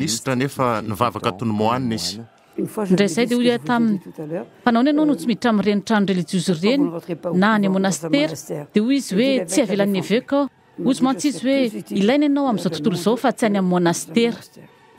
ministra nefa nivavaka tonomoanina izy. Indray izay dia hoy taminy mpanao ny ianao no tsy miditra amin'ireny trano religiozy ireny na any monastera dia hoy izy hoe tsy avelan'ny eveka ao. Ozy mantsy izy hoe ilaina ianao amin'izao tontolo izao fa tsy any amin'ny monastera.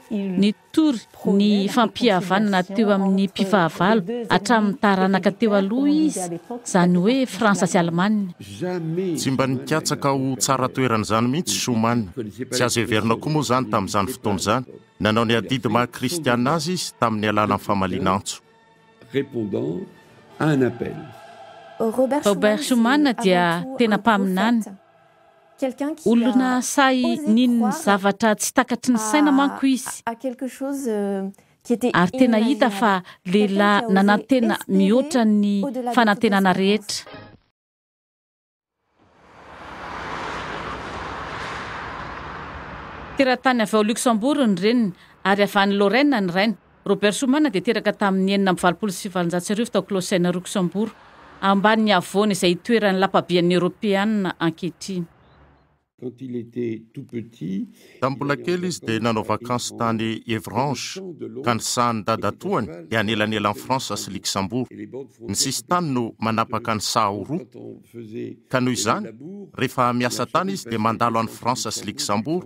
Ny tory ny fampihavanana teo amin'ny mpifahavalo hatramin'ny taranaka teo aloha izy izany hoe Fransa sy Alemana. Tsy mba nikatsaka ho tsara toeran'izany mihitsy Schumann. Tsy azo heverina koa moa izany tamin'izany fotoana izany. Nanao ny adidy maha-kristiana azy izy tamin'ny alalan'ny famaliana-antso. Robert Schumann dia tena mpaminany. Olona say ninny zavatra tsy takatry ny saina manko izy. Ary tena hita fa lehilahy nanantena mihoatra ny fanantenana rehetra. Teratany avy ao Luxembourg ny reniny ary avy any Lorraine ny rainy. Robert Schumann dia teraka tamin'ny 1927 tao Closen Luxembourg ambanin'ny havoana izay toeran'ny lapabian'ny Europeanina ankehitriny. Tamin'ny mbola kely izy dia nanao vakansy tany Evrange ka nisahany dadatoany dia anelanelan'ny Fransa sy Luxembourg. Ny sisy tany no manapaka ny sahoroa ka noho izany rehefa miasa tany izy dia mandalo any Fransa sy Luxembourg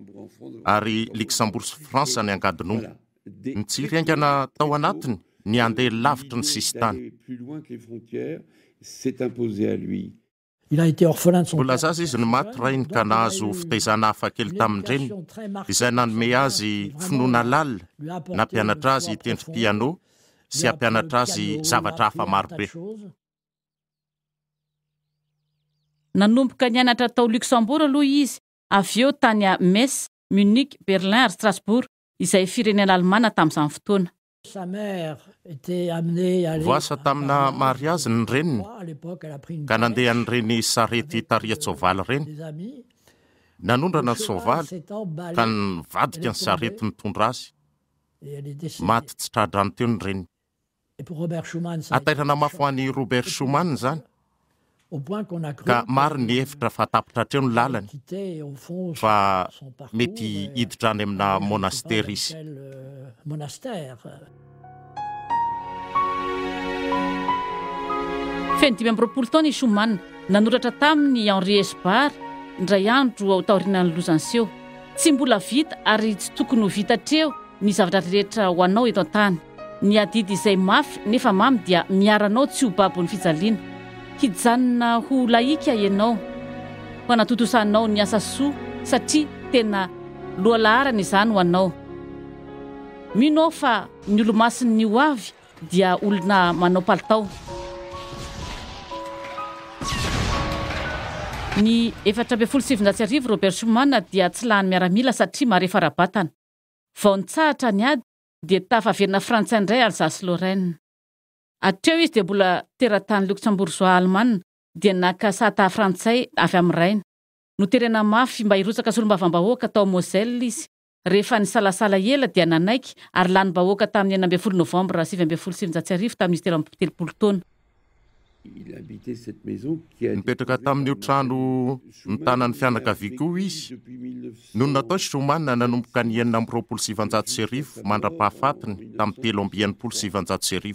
ary Luxembourg sy Fransa ny angadinona. Ny tsiraingana tao anatiny ny andeha lavitra ny sisy tany. Mbola zaza izy ny maty rainy ka nahazo fitaizana hafa kely tamin'ireny izay nanome azy finoana lalina nampianatra azy tendry piano sy hampianatra azy zavatra hafa marobe. Nanomboka nianatra tao Luxembourg aloha izy, avy eo tany a Metz, Munich, Berlin ary Strasbourg izay firenena Alemana tamin'izany fotoana. Voasa tamina mariazy ny reniny ka nandeha n'ireny sarety taria tsoavaly ireny. Nanondrana ny soavaly ka nivadika ny sarety nitondra azy. Maty tsy tradrano teo ny reniny. Atairana mafy ho an'i Robert Schumann izany ka maro ny hevitra fa tapitra hatreo ny lalany fa mety hiditra any amina monastera izy. Feno 5 taona i Schumann nanoratra tamin'ny Henri Esbar indray andro ao taorinan'ny Lozanseau. Tsy mbola vita ary tsy tokony ho vita hatreo ny zavatra rehetra ho anao eto an-tany. Ny adidy izay mafy nefa mamy dia miaranao tsy ho babon'ny fijaliana. Hijanona ho laika ianao ho anatotosanao ny asa soa satria tena lohalarana izany ho anao. Mino aho fa ny olo-masiny ho avy dia olona manao palitao. Ny 1770 Robert Schumann dia tsy lany miaramila satria marefa rabatana. Vao nitsahatra ny ady dia tafaverina frantsay indray Alsace-Lorraine. Hatreo izy dia mbola teratany Luxembourgeois Alemana dia naka sata frantsay avy amin'ny rainy. Noterena mafy mba hirotsaka solombavam-bahoaka tao Moselle izy. Rehefa nisalasala ela dia nanaiky ary lany bahoaka tamin'ny 9 Novambra 1770 tamin'izy 30 taona. Nipetraka tamin'io trano ny tanan'ny fianakaviana koa izy. Noho natao Schumann nanomboka ny 1927 mandra-pahafatiny tamin'ny 1927.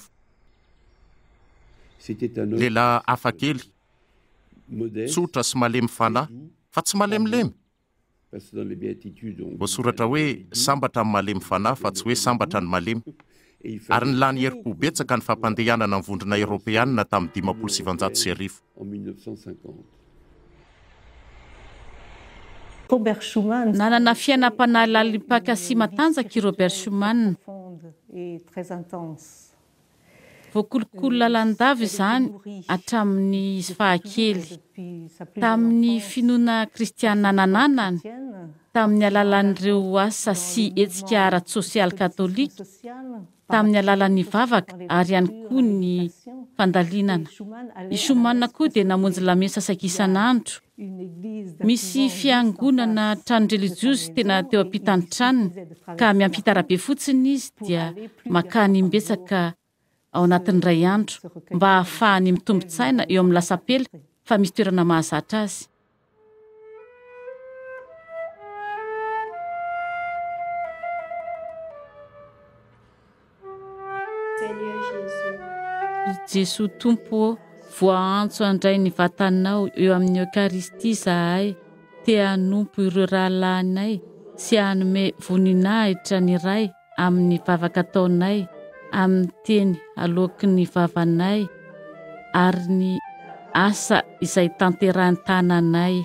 Lehilahy hafa kely, tsotra sy malemy fanahy, fa tsy malemilemy. Voasoratra hoe sambatra ny malemy fanahy fa tsy hoe sambatra ny malemy. Ary ny lany herim-po betsaka ny fampandehanana ny vondrona Europeanina tamin'ny 1770. Nanana fiainam-panahy lalipaka sy matanjaka i Robert Schumann. Voakolokolo lalandava izany hatramin'ny izy fahakely. Tamin'ny finoana kristiana nananany, tamin'ny alalan'ireo asa sy hetsika ara-tsosialy katolika, tamin'ny alalan'ny vavaka ary ihany koa ny fandalinana. I Schumann koa dia namonjy lamesa isan'andro. Misy fiangonana trano religiozy tena teo ampitany tranony ka miampita arabe fotsiny izy dia makany mbetsaka ao anatin'ny ray andro mba ahafahany mitombon-tsaina eo amin'ny lasapela fa misy toerana mahazatra azy. Jesosy tompo, voantso andray ny vatanao eo amin'ny Eukaristia zahay, te hanompo ireo rahalanay sy hanome voninahitra ny ray amin'ny vavaka taonay, amin'ny teny aloky ny vavanay ary ny asa izay tanterahany tananay.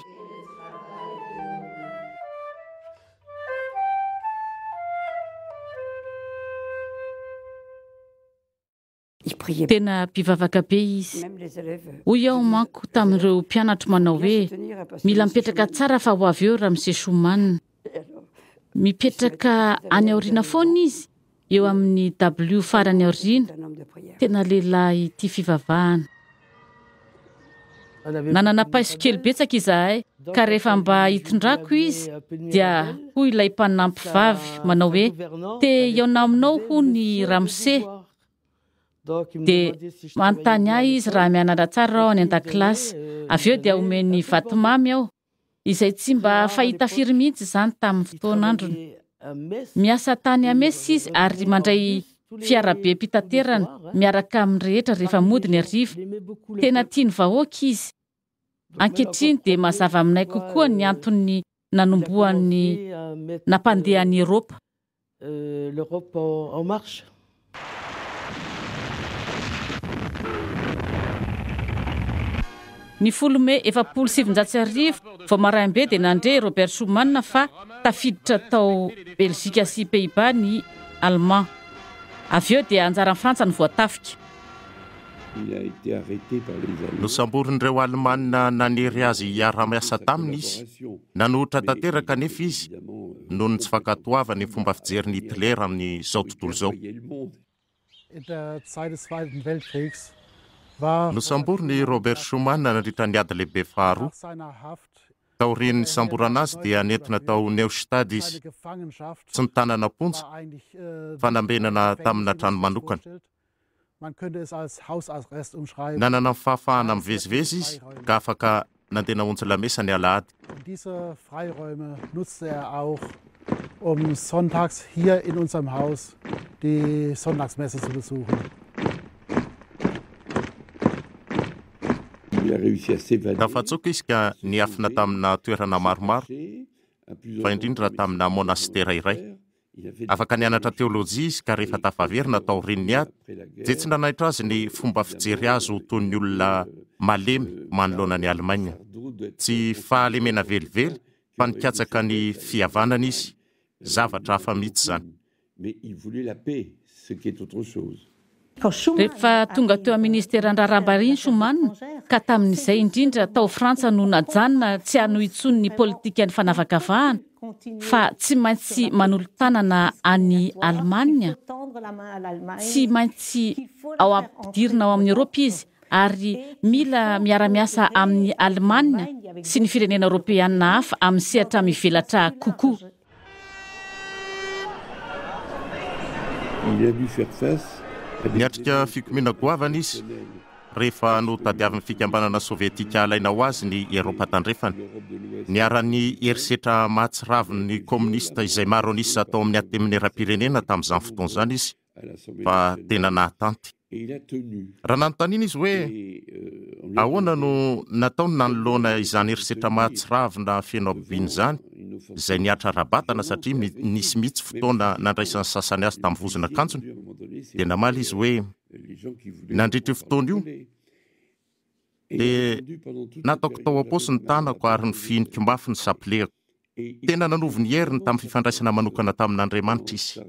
Tena mpivavaka be izy. Hoy aho manko tamin'ireo mpianatra manao hoe mila mipetraka tsara fa ho avy eo Ramose Schumann. Mipetraka any aoriana foana izy, eo amin'ny W farany aoriana. Tena lehilahy tia fivavahana. Nanana paiso kely betsaka izahay, ka rehefa mba hitondrako izy dia hoy ilay mpanampy vavy manao hoe te iaona aminao ho ny Ramose. Dia manontany ahy izy raha mianatra tsara ao any an-dakilasy, avy eo dia omeny vatomamy aho, izay tsy mba fahita firy mihitsy izany tamin'ny fotoan'androny. Miasa tany Amesy izy ary mandray fiarabe mpitaterana miaraka amin'ny rehetra rehefa mody ny ariva. Tena tiany vahoaka izy. Ankehitriny dia mazava aminay kokoa ny antony nanomboany nampandeha any Eropa. Ny 10 Mey 1770 vao maraimbe dia nandre Robert Schumann fa tafiditra tao Belzika sy Pays-Bas ny Allemand. Avy eo dia anjara Frantsa ny voatafika. Nosamborin'ireo Alemanina nanery azy hiara-miasa taminy izy. Nanohitra tanteraka nefa izy noho ny tsy fankatoavany fomba fijery ny Hitler amin'izao tontolo izao. Nosamboriny Robert Schumann nandritra ny ady lehibe faharoa. Taorian'ny samborana azy dia nentina tao Neustadt izy, tsy nitanana ponja fa nambenana tamina trano manokana. Nanana fahafahana mivezivezy izy ka afaka nandeha naonjy lamesa ny alahady. Sonntags hier in unserem Haus die Sonntagsmesse zu besuchen. Tafatsoka izy ka niafina tamina toerana maromaro, fa indrindra tamina monastera iray. Afaka nianatra teolojia izy ka rehefa tafaverina tao rininy ady, dia tsy nanaitra azy ny fomba fijery azy ho toy ny olona malemy manoloana ny Alemaina. Tsy fahalemena velively fa nikatsaka ny fihavanana izy, zavatra hafa mihitsy zany. Rehefa tonga teo amin'ny ministeran raharaham-bahiny Schumann, ka tamin'izay indrindra tao Frantsa no najanona tsy hanohy intsony ny politika ny fanavakavahana, fa tsy maintsy manolo-tanana any Alemania, tsy maintsy ao ampidirina ao amin'ny Eropa izy, ary mila miara-miasa amin'ny Alemania sy ny firenena Eoropeanina hafa amin'ny sehatra mivelatra kokoa. Niatrika fikomena goavana izy rehefa no tadiavin'ny fikambanana sovietika alaina ho azy ny Eropa tandrefana. Niara-ny herisetra mahatsiraviny ny komunista izay maronisa atao amin'ny anteminera-pirenena tamin'izany fotoana izany izy, fa tena nahatanty. Raha nanontaniana izy hoe ahoana no nataony nanoloana izany herisetra mahatsiravina feno abiny izany, izay niatra rabatana satria nisy mihitsy fotoana nandraisan'ny sasany azy tamin'ny vozona-kanjony, dia namaly izy hoe nandritra io fotoana io dia nataoko tao am-paosy ny tanako ary ny fihiniko mafy ny sampilehako. Tena nanovo ny heriny tamin'ny fifandraisana manokana tamin'Andriamanitra izy.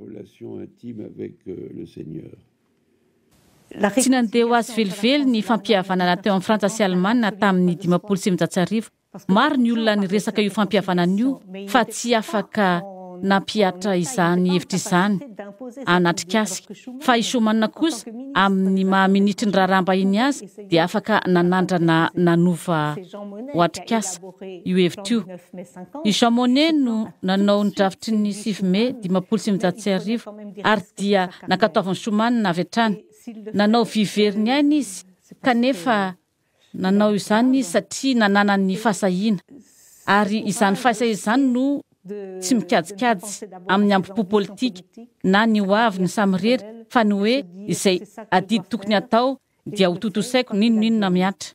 Tsy nandeha ho azy velively ny fampihavanana teo amin'ny Frantsa sy Alemana tamin'ny 1770. Maro ny olona niresaka io fampihavanana io, fa tsy afaka nampiatra izany hevitra izany anatrikasika. Fa i Schumann kosa amin'ny mahaminitry ny raharaham-bahiny azy dia afaka nanandrana nanova ho atrikasa io hevitra io. I Jean Monnet no nanao ny drafitry ny 9 Mey 1770 ary dia nankataovan'ny Schumann avy hatrany. Nanao viveriny ainy izy, kanefa nanao izany izy satria nanana ny fahasahiana, ary izany fahasahiana izany no tsy mikajikajy amin'ny ambopo politika na ny hoavy ny samy rery, fa ny hoe izay adidy tokony atao dia ho totosaiko ninoninona miatra.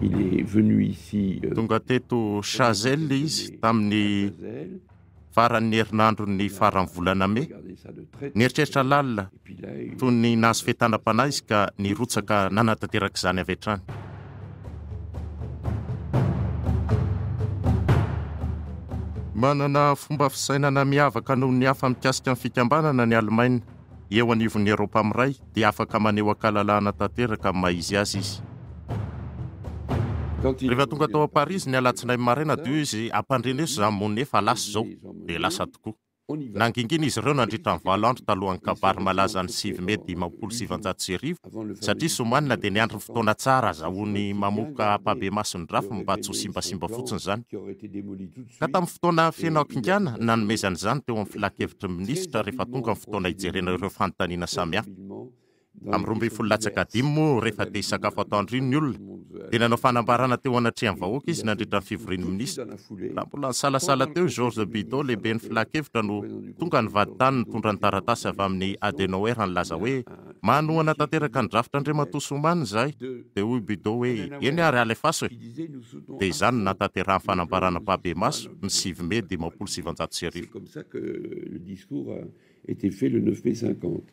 Il est venu ici tonga teto Chazelle izy tamin'ny faran'ny herinandro ny faran'ny volana Mai. Nieritreritra lalina toy ny nahazo fetanam-panahy izy ka nirotsaka nanatanteraka izany avy hatrany. Manana fomba fisainana miavaka noho ny hafa mikasika amin'ny fikambanana ny Allemagne eo anivon'ny Eropa amiray dia afaka maneho ankalalahana tanteraka amin'ny maha-izy azy izy. Rehefa tonga tao a Paris ny alatsinainy maraina dia izy ampandreneso izany monnaie fa lasa izao dia lasa tokoa. Nangingina izy ireo nandritra ny valo andro talohan'ny kabary malaza ny 7 Mai 1990 satria somanina dia niandry ny fotoana tsara azahoany mamoaka apabe masony drafy mba tsy ho simbasimba fotsiny izany. Ka tamin'ny fotoana fianakingana nanomezana izany teo amin'ny filakevitry ny minisitra rehefa tonga amin'ny fotoana hijerena ireo fanontaniana samihafa. Amin'ny 25 moa rehefa te hisakafo atoandro iny ny olona dia nanao fanambarana teo anatrehan'ny vahoaka izy nandritra ny fivorian'ny minisitra. Raha mbola nisalasala teo Georges Bidault lehibe ny filakevitra no tonga nivady tany nitondra ny taratasy avy amin'ny Adenauer nilaza hoe manohana tanteraka ny drafitra Andriamatoa Somanina zahay. Dia hoy Bidault hoe eny ary alefaso e. Dia izany natanterahany fanambarana Pabe Maso ny 7 Mai 1990. comme ça que le discours a été fait le 9 mai 50.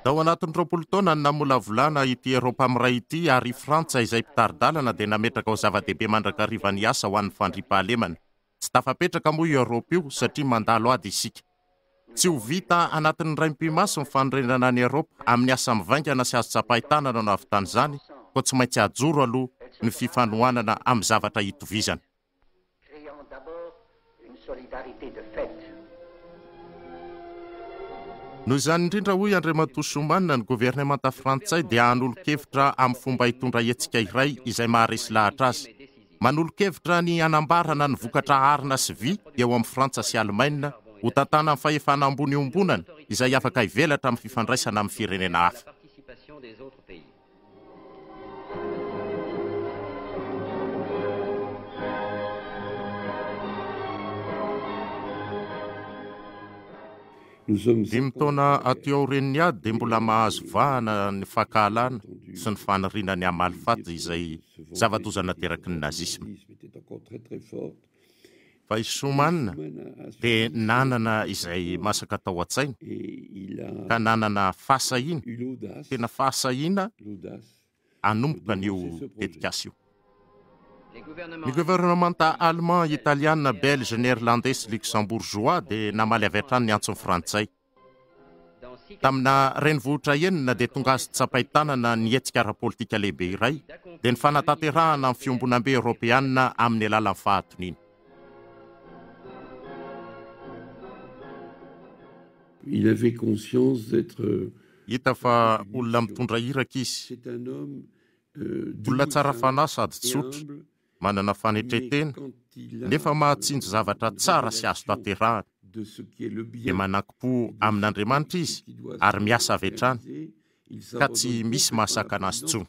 Tao anatin'ny 20 taona ny namolavolana ity Eropa amiray ity ary Frantsa izay mpitaridalana dia nametraka ao zava-dehibe mandrakariva ny asa ho an'ny fandriam-pahalemana. Tsy tafapetraka moa io Eropa io satria mandalo ady isika. Tsy ho vita anatin'ny raim-pimaso ny fanorenana ny Eropa amin'ny asa mivaingana sy azo tsapahitanana no avy tan'izany, ko tsy maintsy ajoro aloha ny fifanohanana amin'ny zavatra hitovizana. Noho izany indrindra hoy Andriamatoa Somanina ny governemanta frantsay dia hanolo-kevitra amin'ny fomba hitondra hetsika iray izay maharesy lahatra azy. Manolo-kevitra ny anambarana ny vokatra arina sy vy eo amin'ny Frantsa sy Allemagne ho tantana amin'ny fahefana ambony ombonana izay afaka hivelatra amin'ny fifandraisana amin'ny firenena hafa. Dimy taona aty aorian'ny ady dia mbola mahazo vahana ny fankahalana sy ny faniriana ny amalifaty izay zava-doza nateraky ny nazisma. Fa i Somanina dia nanana izay masaka tao an-tsaina ka nanana fahasahiana, tena fahasahiana hanomboka an'io tetikasa io. Ny gouvernemanta allemand, italiana, belge, néerlandais, luxembourgeois dia namaly avy hatrany ny antsony frantsay. Tamina renivohitra enina dia tonga azy tsapahitanana ny hetsika ara-politika lehibe iray dia ny fanatanterahana amin'ny fiombonam-be Europeanina amin'ny alalan'ny fahatonina. Il avait conscience d'être Hita fa olona mitondra iraka izy, olona tsara fanahy sady tsotra, manana fanetretena, nefa mahatsinjo zavatra tsara sy azo tanterahana. Dia mananki-po amin'Andriamanitra izy ary miasa avy hatrany ka tsy misy mahasaka anazy intsony.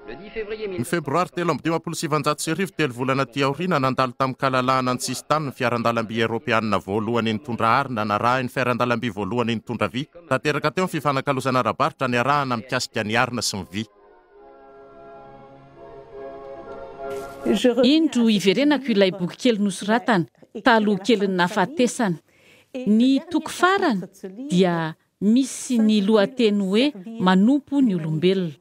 Ny febroary 1770 telo volana ty aoriana nandalo tamin'ny kalalahana ny tsisy tany ny fiarandalam-by Eropeanina voalohany nitondra arina narahany fiarandalam-by voalohany nitondra vy. Tanteraka teo ny fifanakalozana ara-baritra ny arahana mikasika ny arina sy ny vy. Indro iverenako ilay boky kely nosoratana taloha kely nahafatesana. Ny toko farany dia misy ny lohateny hoe manompo ny olombelona.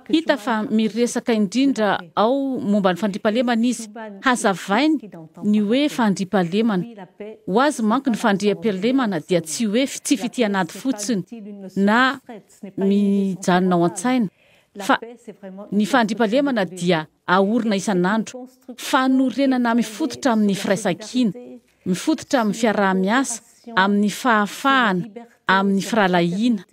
Hita fa miresaka indrindra ao momba ny fandriampahalemana izy. Hazavainy ny hoe fandriampahalemana. Ho azy manko ny fandriampahalemana dia tsy hoe tsy fitianady fotsiny na mijanona ao an-tsaina. Fa ny fandriampahalemana dia ahorina isan'andro, fanorenana mifototra amin'ny firaisan-kina, mifototra amin'ny fiaraha-miasa, amin'ny fahafahana, amin'ny firalahiana.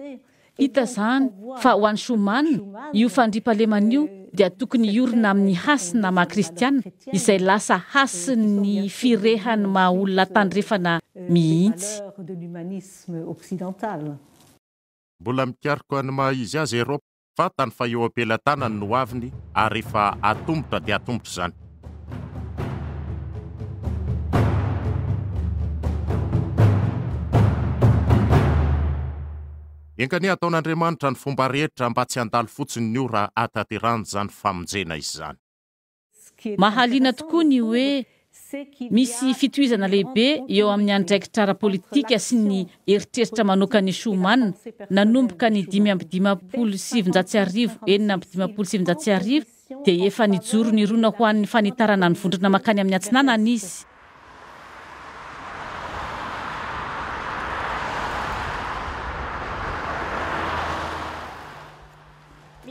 Hita zany fa ho an'ny Somanina io fandriampahalemana io dia tokony iorina amin'ny hasina maha-kristiana izay lasa hasin'ny firehany maha-olona tandrefana mihitsy. Mbola mikariko any maha izy azy Eropa fa tany fa eo ampelantanany no aviny ary rehefa atombotra dia atombotra izany. Enkany ataon'Andriamanitra ny fomba rehetra mba tsy handalo fotsiny ny io raha ataterany izany famonjena izy izany. Mahaliana tokoa ny hoe misy fitohizana lehibe eo amin'ny andraikitra ara-politika sy ny eritreritra manokany Schuman nanomboka ny 5,750 4,750 dia efa nijoro ny rona ho an'ny fanitarana ny vondrona makany amin'ny atsinanana izy.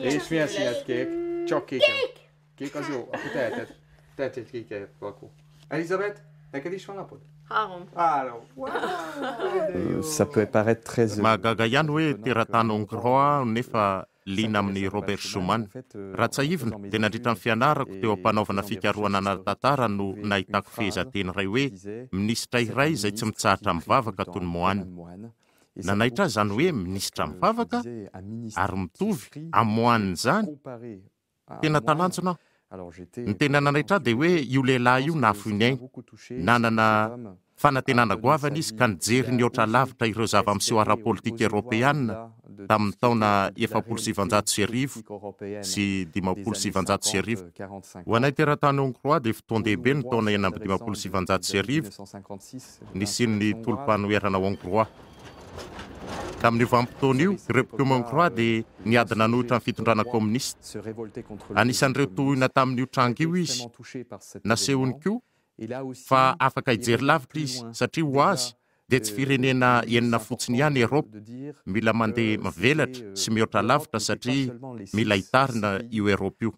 És milyen színet kék? Csak kéken. Kék az jó, akkor tehetsz egy kéket akkor. Elizabeth, neked is van lapod? 3. Ça peut paraître très... Mahagaga ihany hoe teratany Hongrois nefa liana amin'ny Robert Schuman. Raha tsahivina dia nandritra ny fianarako teo ampanaovana fikarohana ara-tantara no nahitako fehezanteny iray hoe minisitra iray izay tsy mitsahatra mivavaka toy ny Moine. Nanaitra zany hoe minisitra mivavaka ary mitovy amoaniny izany. Tena talantsona. Ny tena nanaitra dia hoe io lehilahy io nafoiny ainy. Nanana fanantenana goavana izy ka nijery ny oatra lavitra ireo zava-miseho ara-politika Europeanina tamin'ny taona 1790 sy 1790. Ho anay teratany Hongrois dia fotoan-dehibe ny taona 1790 nisian'ny tolom-panoherana Hongrois. Tamin'io vanim-potoana io, ireo mpikoma Hongrois dia niadina nohitra ny fitondrana komunista. Anisan'ireo tohina tamin'io tranga io izy. Nasehony koa fa afaka hijery lavitra izy satria ho azy dia tsy firenena enina fotsiny ihany Eropa. Mila mandeha mivelatra sy mihoatra lavitra satria mila hitarina io Eropa io.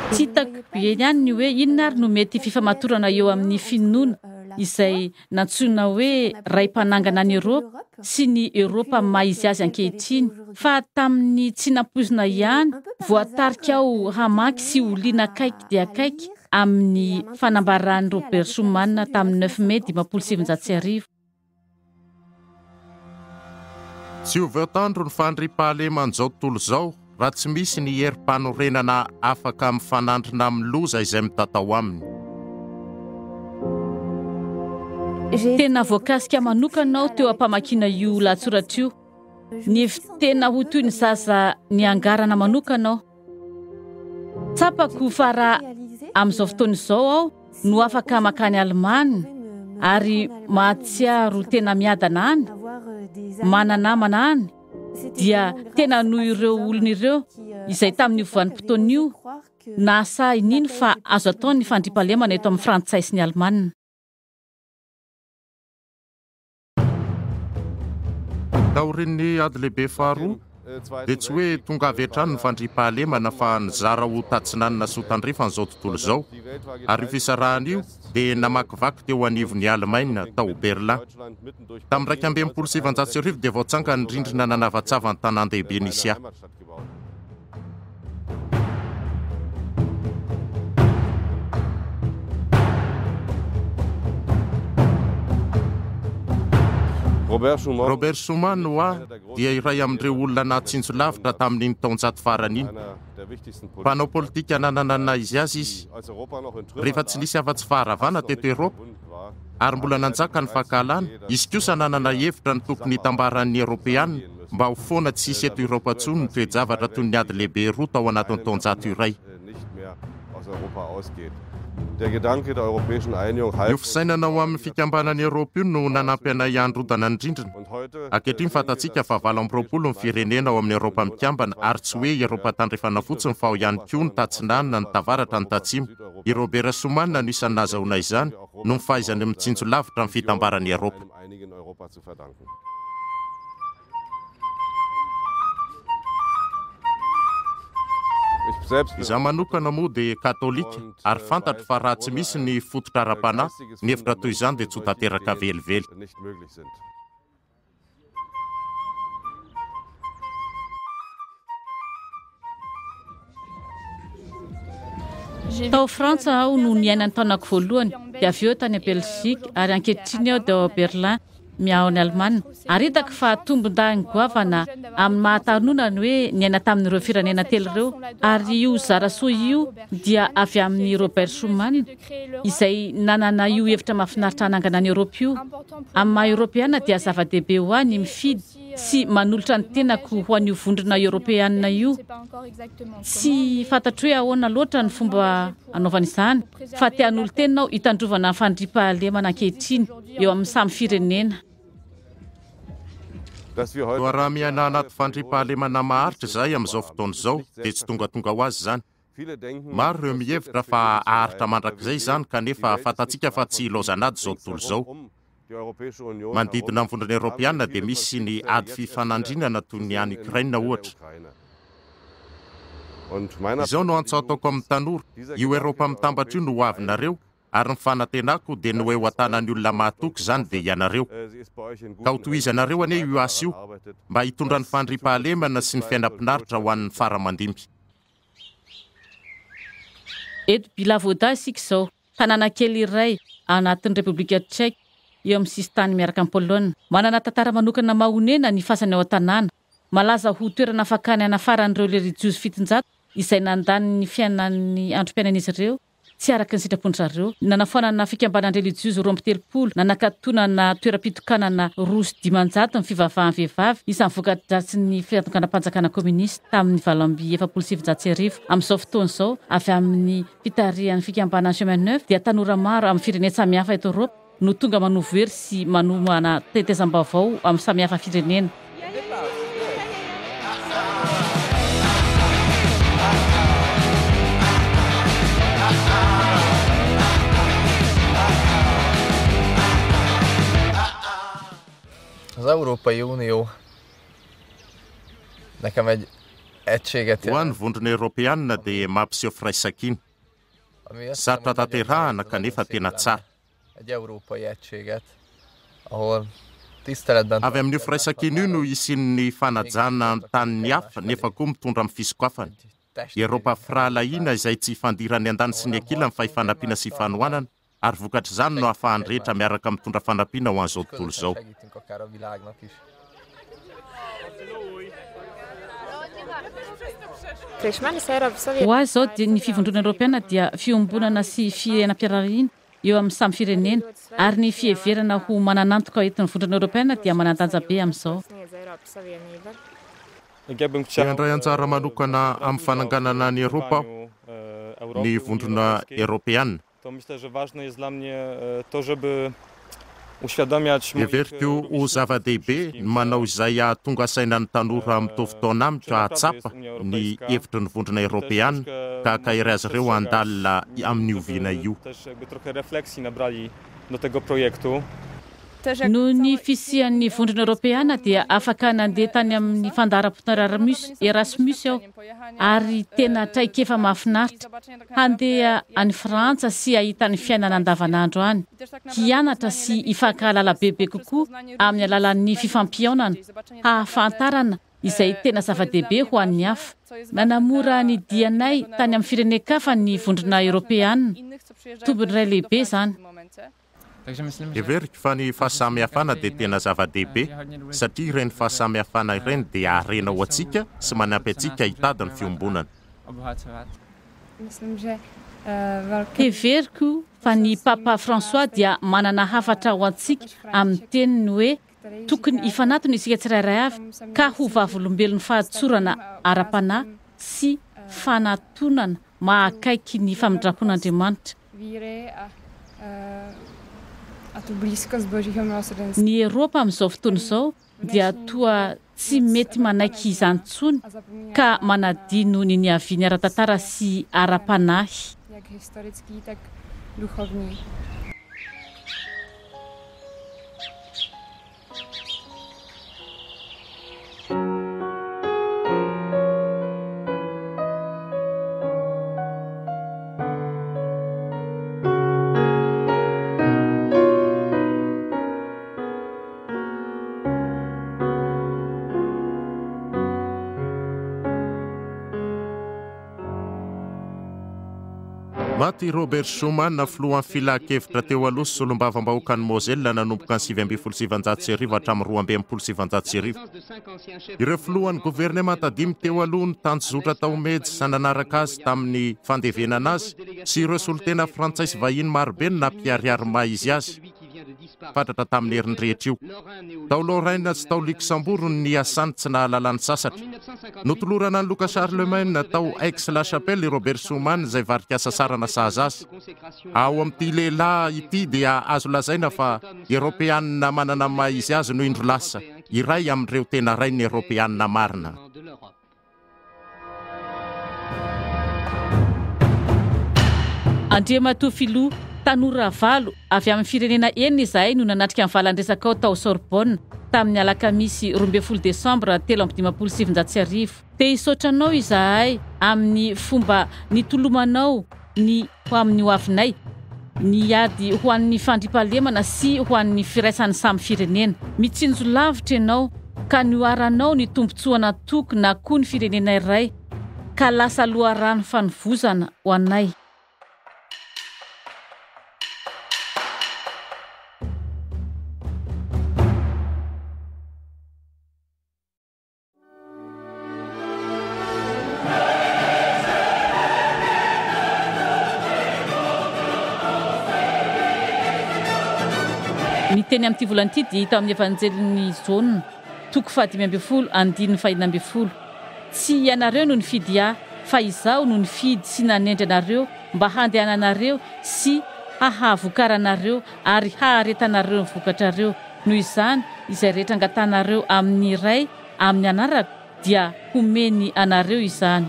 Tsy hitako eny ihany ny hoe inona ary no mety fifamatorana eo amin'ny finoana izay nantsoina hoe raim-panangana ny Eropa sy ny Eropa maha izy azy ankehitriny. Fa tamin'ny tsy nampoizina ihany voatarika ao hamaky sy oliana akaiky dia akaiky amin'ny fanambaran'ny Robert Schuman tamin'ny 9 Mai 1790. Tsy ho voatandro ny fandriam-pahaleman'izao tontolo izao raha tsy misy ny herim-panorenana afaka mifanandrina amin'ny loza izay mitatao aminy. Tena voakasika manokanao teo ampamakina io latsoratra io. Ny tena ho toy ny zaza ny angarana manokanao. Tsapako fa raha amin'izao fotoana izao aho no afaka makany Alemana ary mahatsiaro tena miadana any, mananamana any, dia tena noho ireo olona ireo izay tamin'ny vanim-potoana io nasa inino fa azo atao ny fandriam-pahalemana eto amin'ny Frantsay sy ny Alemana. Taorin'ny ady lehibe faharoa dia tsy hoe tonga avy hatrany ny fandriam-pahalemana fa nizara ho tatsinanina sy ho tandrefana izao tontolo izao. Ary fisarahana io dia namakivaky teo anivon'ny Alemaina tao Berlin. Tamin'ny 1917 dia voatsanga ny rindrina nanavatsava ny tanan-dehibe Nisia. Robert Schuman hoa dia iray amin'ireo olona natsinjo lavitra tamin'iny taonjato farany iny. Mpanao politika nananana izy azy izy. Rehefa tsy nisy afa-tsy faharavana teto Eropa ary mbola nanjaka ny fankalana, izy kosa nanana hevitra ny tokony hitambaran'ny Eropeanina mba ho foana tsy hisy eto Eropa intsony ny toe-javatra toy ny ady lehibe roa tao anatin'ny taonjato iray. Io fisainana ao amin'ny fikambanan'ny Eropa io no nanampy anay handrodana ny rindrina. Ankehitriny fantatsika fa 20 ny firenena ao amin'ny Eropa mikambana ary tsy hoe Eropa tandrefana fotsiny fa ao ihany koa ny tatsinanana, ny tavaratra, ny tatsimo. I Robert Schuman no isan'ny nahazoana izany no ny fahaizany mitsinjo lavitra amin'ny fitambaran'ny Eropa. Izaho manokana moa dia katolika ary fantatro fa raha tsy misy ny fototra ara-panahy, ny hevitra toy izany dia tsy ho tanteraka velively. Tao Frantsa aho no niainany taonako voalohany dia avy eo tany Belzika ary ankehitriny aho dia ao Berlin. miao ny Alemana ary hitako fa tombon-dahiny goavana amin'ny mahatanonany hoe niaina tamin'ireo firenena telo ireo ary io zarasoa io dia avy amin'ny Robert Schuman izay nanana io hevitra mahafinaritra hanangana ny Eoropa io amin'ny maha Eoropeana dia zava-dehibe ho any mifidy sy manolotra ny tenako ho an'io vondrona Eoropeana io sy fantatro hoe ahoana loatra ny fomba anaovana izany fa tian'olo tenao hitandrovana ny fandriam-pahalemana ankehitriny eo amin'ny samy firenena. Toa raha miaina anaty fandriam-pahalemana maharitra izay amin'izao fotoana izao dia tsy tonga ho azy izany. Maro ireo mihevitra fa aharitra mandrakizay izany kanefa fantatsika fa tsy ilaozanady izao tontolo izao. Manodidina ny vondrona Eoropeana dia misy ny ady fifanandrinana toy ny any Ukraina ohatra. Izao no antso ataoko amin'ny tanora, io Eropa mitambatra io no ho avinareo ary ny fanantenako dia ny hoe ho atanan'ny olona mahatoky izany dia ianareo. Ka ho tohizanareo anie io asa io mba hitondra ny fandriam-pahalemana sy ny fiainam-pinaritra ho an'ny faramandimby. Eto Bilavoda isika izao, tanàna kely iray anatin'ny Repoblika Tchèque eo amin'ny sisintany miaraka amin'ny Poloina. Manana tantara manokana mahonena ny fasana ao an-tanàna. Malaza ho toerana fakany anafaran'ireo relijiosy fitonjato izay nandany ny fiainan'ny androm-piainan'izy ireo tsy araka ny sitrapon'zareo. Nanafoanana fikambanana relijiosy roa amby telopolo, nanakatonana toeram-pitokanana roa sy dimanjato ny fivavahan'ny vehivavy isan'ny voka-dratsy fiantokanam-panjakana kominista tamin'ny 1770 amin'izao fotoana izao avy amin'ny fitarihan'ny fikambanana Chemin Neuf dia tanora maro amin'ny firenena samihafa eto Eoropa no tonga manovo hery sy manomana tetezam-baovao amin'ny samihafa firenena. Az Európai Unió nekem egy egységet jelent. Ho an'ny vondrona Eoropeana dia mampiseho firaisan-kina. Sarotra tanterahana kanefa tena tsara. Egy európai egységet, ahol tiszteletben avy amin'io firaisan-kina io no isian'ny fanajana ny tanin'ny hafa nefa koa mitondra amin'ny fisokafana. Eropa firahalahiana izay tsy fandiran'ny andany sy ny ankila ny fahifanampiana sy fanohanana ary vokatra izany no ahafahan'ny rehetra miaraka mitondra fanampiana ho an'izao tontolo izao. Ho azy izao dia ny fivondrona Eoropeana dia fiombonana sy fiainam-piarahiana eo amin'ny samy firenena ary ny fieverana ho mananantoka etin'ny vondrona Eoropeana dia manandanja be amin'izao. Indray anjara manokana amin'ny fananganana ny Eropa ny vondrona Eoropeana. Heveriko ho zava-dehibe manao izay ahatonga saina ny tanora mitovy taona amiko ahatsapa ny hevitry ny vondrona Eoropeana ka akairy azy ireo andalina amin'ny oviana io. Noho ny fisian'ny vondrona Eoropeana dia afaka nandeha tany amin'ny fandaharam-potoana Erasmus aho ary tena traikefa mahafinaritra handeha any Frantsa sy ahita ny fiainana andavanandro any, hianatra sy hifankahalala bebe kokoa amin'ny alalan'ny fifampiaonana, hahafantarana izay tena zava-dehibe ho an'ny hafa. Nanamora ny dianay tany amin'ny firenen-kafa ny vondrona Eoropeana, tombony iray lehibe izany. Heveriko fa ny fahasamihafana dia tena zava-dehibe satria ireny fahasamihafana ireny dia harena ho antsika sy manampy antsika hitady ny fiombonana. Heveriko fa ny Papa François dia manana hafatra ho antsika amin'ny teniny hoe tokony hifanatona isika tsirairay avy ka ho vavolombelon'ny fahatsorana ara-panahy sy fanatonana mahakaiky ny famindrapon'Andriamanitra. Ny Eropa amin'izao fotoana izao dia toa tsy mety manaiky izany intsony ka manadino ny niaviany ara-tantara sy ara-panahy. maty Robert Schuman filohan'ny filahakevitra teo aloha sy solombavambahoakany Moselle nanomboka ny 770 hatramin'ny 1270. Ireo filohan'ny governemanta dimy teo aloha ny tanjozotra tao medy sa nanaraka azy tamin'ny fandevenana azy sy ireo solotena frantsay sy vahiny marobe no nampiariary izy azy. Fatratra tamin'ny herin'ny rehetra io. Tao Lorraine sy tao Luxembourg ny asany tsy nahalalany sasatra. Notolorana ny loka Charlemagne tao Aix-la-Chapelle i Robert Schuman izay varikasa sarana sahaza azy. Ao amin'ity lehilahy ity dia azo lazaina fa Europeanina manana maha izy azy no indro lasa. Iray amin'ireo tena ray ny Europeanina marina. Andriamatoa Filoha Tanora Valo avy amin'ny firenena enina izahay no nanatrika amin'ny valan-dresaka ao tao Sorbonne tamin'ny alakamisy 12 Desambra 1770. Te hisaotranao izahay amin'ny fomba nitolomanao ny ho amin'ny hoavinay, ny ady ho an'ny fandriampahalemana sy ho an'ny firaisan'ny samy firenena. Mitsinjo lavitra ianao ka nioaranao ny tombontsoana toky na koa ny firenena iray ka lasa loharano fanovozana ho anay. Ny teny amin'ity volana ity dia hita amin'ny evanjelin'ny Jaune, toko 5:20. Tsy ianareo no nifidy ahy, fa izaho no nifidy sy nanendry anareo mba handehananareo sy hahavokaranareo ary haharetanareo ny vokatrareo. Noho izany, izay rehetra angatanareo amin'ny iray amin'ny anarako dia homeny anareo izany.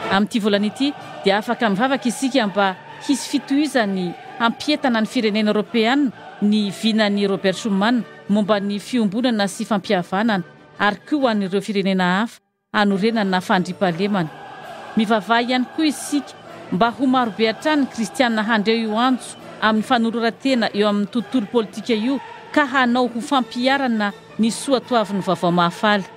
Amin'ity volana ity dia afaka mivavaka isika mba hisy fitohizany hampietana ny firenena Europeanina ny vinan'i Robert Schuman momba ny fiombonana sy fampihavanana ary koa an'ireo firenena hafa hanorenana fandriampahalemana. Mivavaha ihany koa isika mba ho marobe hatrany ny kristianina handreo io antso amin'ny fanolorantena eo amin'ny tontolo politika io ka hanao ho fampiarana ny soatoavin'ny vaovao mahafaly.